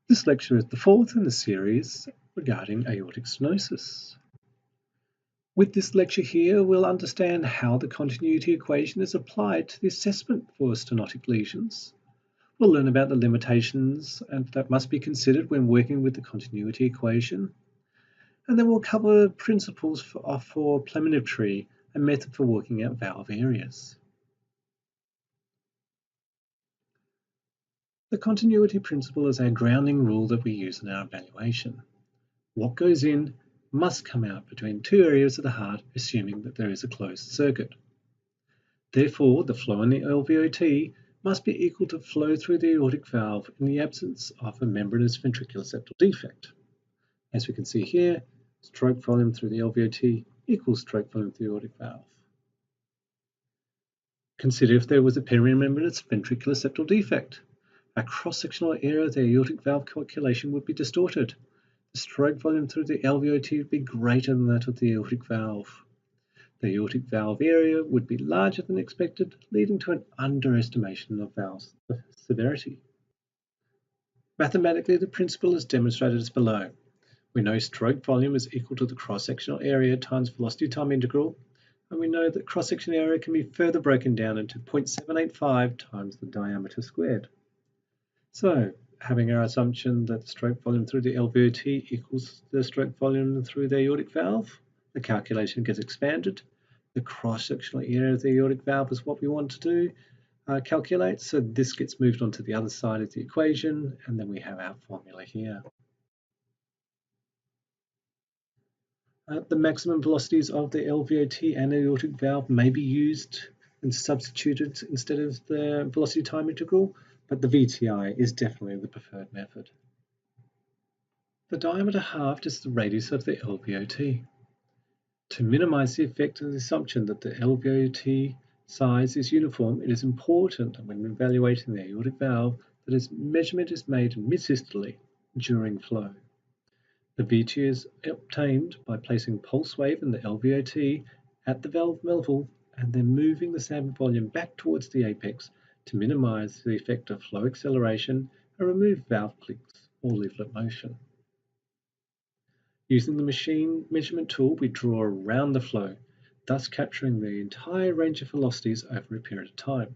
This lecture is the fourth in the series regarding aortic stenosis. With this lecture here, we'll understand how the continuity equation is applied to the assessment for stenotic lesions. We'll learn about the limitations that must be considered when working with the continuity equation. And then we'll cover principles for planimetry, a method for working out valve areas. The continuity principle is our grounding rule that we use in our evaluation. What goes in must come out between two areas of the heart, assuming that there is a closed circuit. Therefore, the flow in the LVOT must be equal to flow through the aortic valve in the absence of a membranous ventricular septal defect. As we can see here, stroke volume through the LVOT equals stroke volume through the aortic valve. Consider if there was a perimembranous ventricular septal defect. A cross-sectional area of the aortic valve calculation would be distorted. The stroke volume through the LVOT would be greater than that of the aortic valve. The aortic valve area would be larger than expected, leading to an underestimation of valve severity. Mathematically, the principle is demonstrated as below. We know stroke volume is equal to the cross-sectional area times velocity time integral, and we know that cross-section area can be further broken down into 0.785 times the diameter squared. So, having our assumption that the stroke volume through the LVOT equals the stroke volume through the aortic valve, the calculation gets expanded. The cross-sectional area of the aortic valve is what we want to do, calculate, so this gets moved onto the other side of the equation, and then we have our formula here. The maximum velocities of the LVOT and aortic valve may be used and substituted instead of the velocity time integral, but the VTI is definitely the preferred method. The diameter halved is the radius of the LVOT. To minimize the effect of the assumption that the LVOT size is uniform, it is important that when evaluating the aortic valve that its measurement is made mid-systole during flow. The VTI is obtained by placing pulse wave in the LVOT at the valve level and then moving the sample volume back towards the apex to minimize the effect of flow acceleration and remove valve clicks or leaflet motion. Using the machine measurement tool, we draw around the flow, thus capturing the entire range of velocities over a period of time.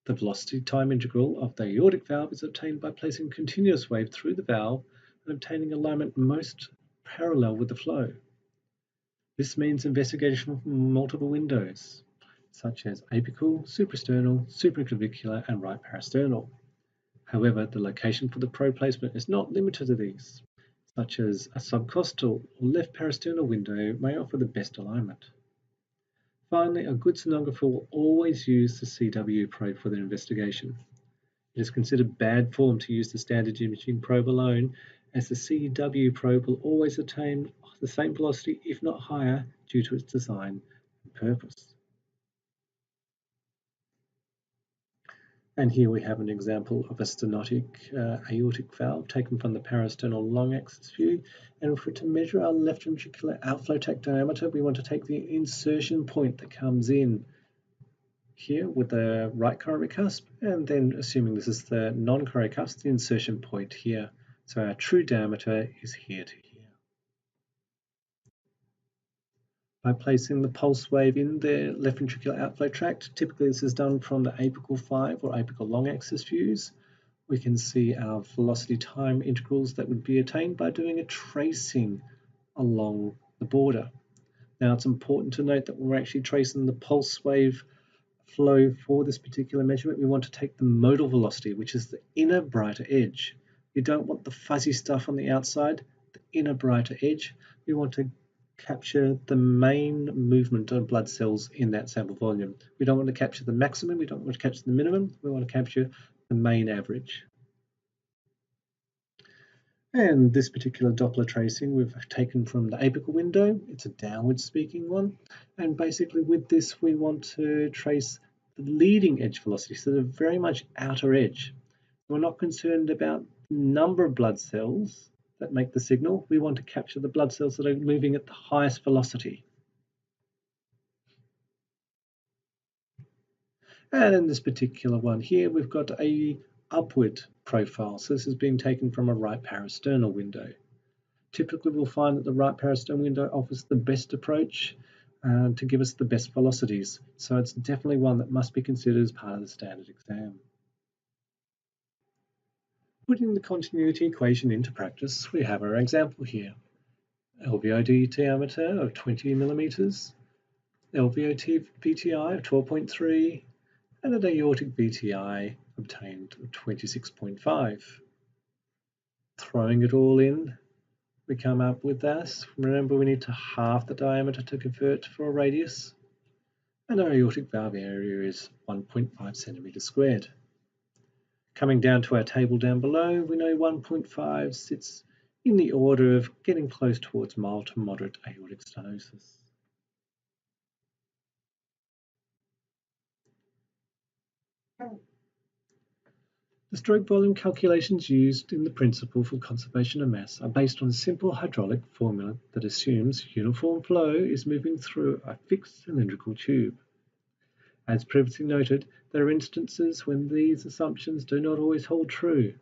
The velocity time integral of the aortic valve is obtained by placing continuous wave through the valve and obtaining alignment most parallel with the flow. This means investigation from multiple windows, such as apical, suprasternal, supraclavicular, and right parasternal. However, the location for the probe placement is not limited to these, such as a subcostal or left parasternal window may offer the best alignment. Finally, a good sonographer will always use the CW probe for their investigation. It is considered bad form to use the standard imaging probe alone, as the CW probe will always attain the same velocity, if not higher, due to its design and purpose. And here we have an example of a stenotic aortic valve taken from the parasternal long axis view. And to measure our left ventricular outflow tract diameter, we want to take the insertion point that comes in here with the right coronary cusp, and then assuming this is the non-coronary cusp, the insertion point here. So our true diameter is here to here. By placing the pulse wave in the left ventricular outflow tract, typically this is done from the apical 5 or apical long axis views. We can see our velocity time integrals that would be attained by doing a tracing along the border. Now it's important to note that when we're actually tracing the pulse wave flow for this particular measurement, we want to take the modal velocity, which is the inner brighter edge. We don't want the fuzzy stuff on the outside, the inner brighter edge. We want to capture the main movement of blood cells in that sample volume. We don't want to capture the maximum, we don't want to capture the minimum, we want to capture the main average. And this particular Doppler tracing we've taken from the apical window. It's a downward speaking one. And basically with this we want to trace the leading edge velocity, so the very much outer edge. We're not concerned about the number of blood cells that make the signal. We want to capture the blood cells that are moving at the highest velocity. And in this particular one here, we've got a upward profile. So this is being taken from a right parasternal window. Typically, we'll find that the right parasternal window offers the best approach to give us the best velocities. So it's definitely one that must be considered as part of the standard exam. Putting the continuity equation into practice, we have our example here. LVOD diameter of 20 millimeters, LVOT VTI of 12.3, and an aortic VTI obtained of 26.5. Throwing it all in, we come up with this. Remember, we need to halve the diameter to convert for a radius, and our aortic valve area is 1.5 centimeters squared. Coming down to our table down below, we know 1.5 sits in the order of getting close towards mild to moderate aortic stenosis. The stroke volume calculations used in the principle for conservation of mass are based on a simple hydraulic formula that assumes uniform flow is moving through a fixed cylindrical tube. As previously noted, there are instances when these assumptions do not always hold true.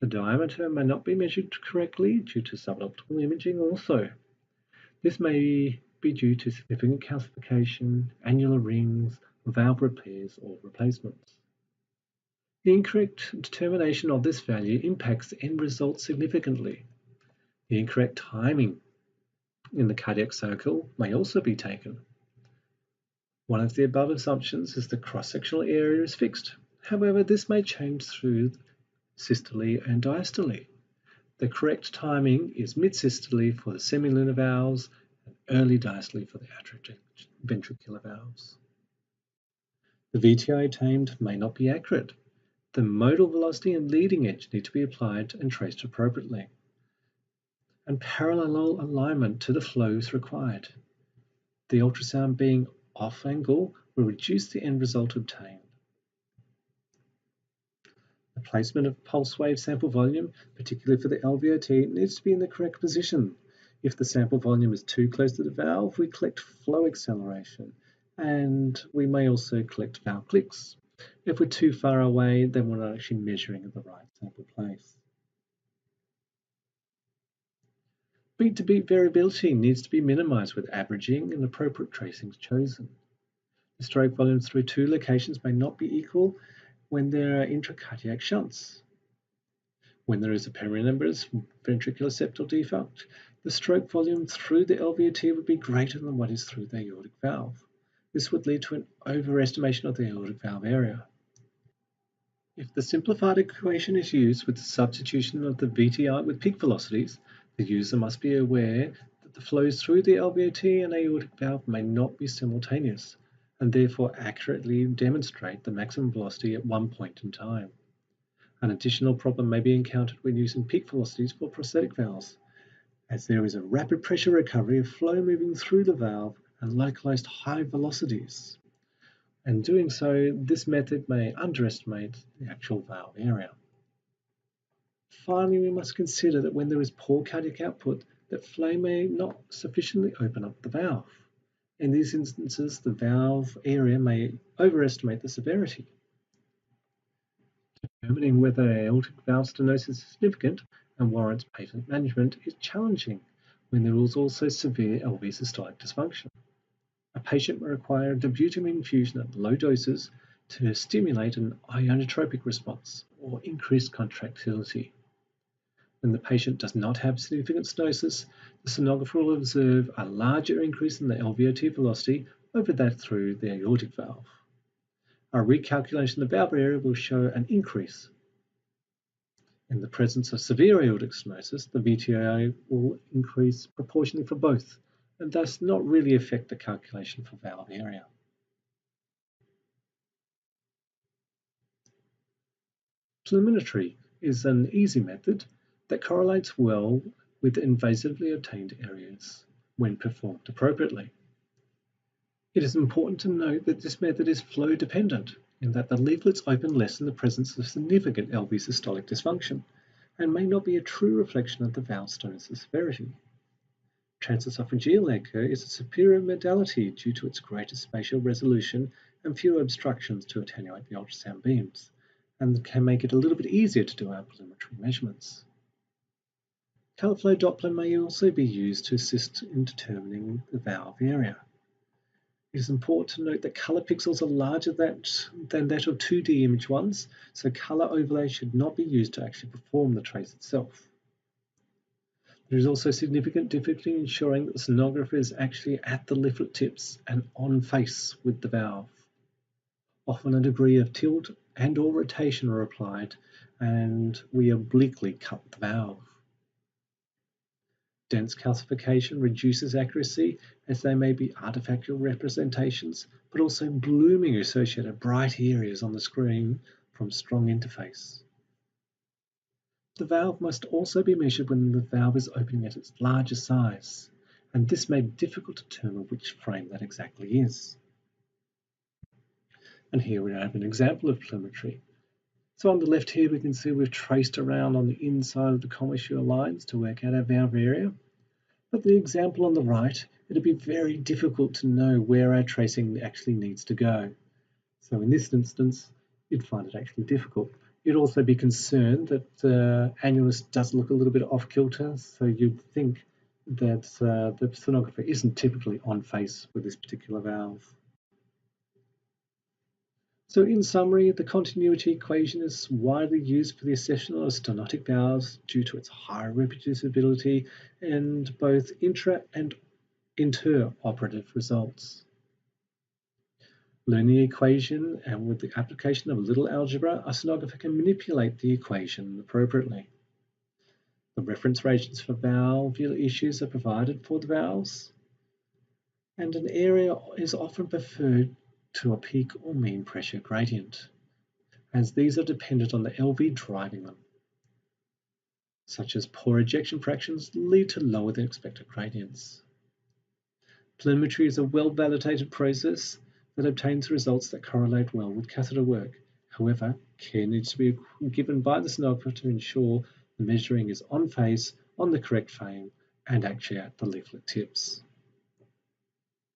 The diameter may not be measured correctly due to suboptimal imaging also. This may be due to significant calcification, annular rings, valve repairs or replacements. The incorrect determination of this value impacts the end result significantly. The incorrect timing in the cardiac cycle may also be taken. One of the above assumptions is the cross-sectional area is fixed. However, this may change through systole and diastole. The correct timing is mid-systole for the semilunar valves and early diastole for the atrioventricular valves. The VTI attained may not be accurate. The modal velocity and leading edge need to be applied and traced appropriately. And parallel alignment to the flow is required. The ultrasound being off angle will reduce the end result obtained. The placement of pulse wave sample volume, particularly for the LVOT, needs to be in the correct position. If the sample volume is too close to the valve, we collect flow acceleration, and we may also collect valve clicks. If we're too far away, then we're not actually measuring at the right sample place. Beat-to-beat variability needs to be minimized with averaging and appropriate tracings chosen. The stroke volumes through two locations may not be equal when there are intracardiac shunts. When there is a perimembranous ventricular septal defect, the stroke volume through the LVOT would be greater than what is through the aortic valve. This would lead to an overestimation of the aortic valve area. If the simplified equation is used with the substitution of the VTI with peak velocities, the user must be aware that the flows through the LVOT and aortic valve may not be simultaneous, and therefore accurately demonstrate the maximum velocity at one point in time. An additional problem may be encountered when using peak velocities for prosthetic valves, as there is a rapid pressure recovery of flow moving through the valve and localized high velocities. In doing so, this method may underestimate the actual valve area. Finally, we must consider that when there is poor cardiac output, that flow may not sufficiently open up the valve. In these instances, the valve area may overestimate the severity. Determining whether aortic valve stenosis is significant and warrants patient management is challenging when there is also severe LV systolic dysfunction. A patient may require a dobutamine infusion at low doses to stimulate an ionotropic response or increase contractility. When the patient does not have significant stenosis, the sonographer will observe a larger increase in the LVOT velocity over that through the aortic valve. A recalculation of the valve area will show an increase. In the presence of severe aortic stenosis, the VTI will increase proportionally for both, and thus not really affect the calculation for valve area. Pluminometry is an easy method that correlates well with invasively obtained areas when performed appropriately. It is important to note that this method is flow dependent in that the leaflets open less in the presence of significant LV systolic dysfunction and may not be a true reflection of the valve stenosis severity. Transesophageal echo is a superior modality due to its greater spatial resolution and fewer obstructions to attenuate the ultrasound beams, and can make it a little bit easier to do our telemetry measurements. Colour flow Doppler may also be used to assist in determining the valve area. It is important to note that colour pixels are larger than that of 2D image ones, so colour overlay should not be used to actually perform the trace itself. There is also significant difficulty in ensuring that the sonographer is actually at the leaflet tips and on face with the valve. Often a degree of tilt and or rotation are applied, and we obliquely cut the valve. Dense calcification reduces accuracy as they may be artifactual representations, but also blooming associated bright areas on the screen from strong interface. The valve must also be measured when the valve is opening at its larger size, and this may be difficult to determine which frame that exactly is. And here we have an example of telemetry. So on the left here we can see we've traced around on the inside of the commissure lines to work out our valve area. But the example on the right, it'd be very difficult to know where our tracing actually needs to go. So in this instance, you'd find it actually difficult. You'd also be concerned that the annulus does look a little bit off kilter, so you'd think that the sonographer isn't typically on face with this particular valve. So in summary, the continuity equation is widely used for the assessment of stenotic valves due to its high reproducibility and both intra and inter-operative results. Learning the equation and with the application of a little algebra, a sonographer can manipulate the equation appropriately. The reference reagents for valvular issues are provided for the valves, and an area is often preferred to a peak or mean pressure gradient, as these are dependent on the LV driving them, such as poor ejection fractions lead to lower than expected gradients. Telemetry is a well-validated process that obtains results that correlate well with catheter work. However, care needs to be given by the sonographer to ensure the measuring is on face, on the correct frame, and actually at the leaflet tips.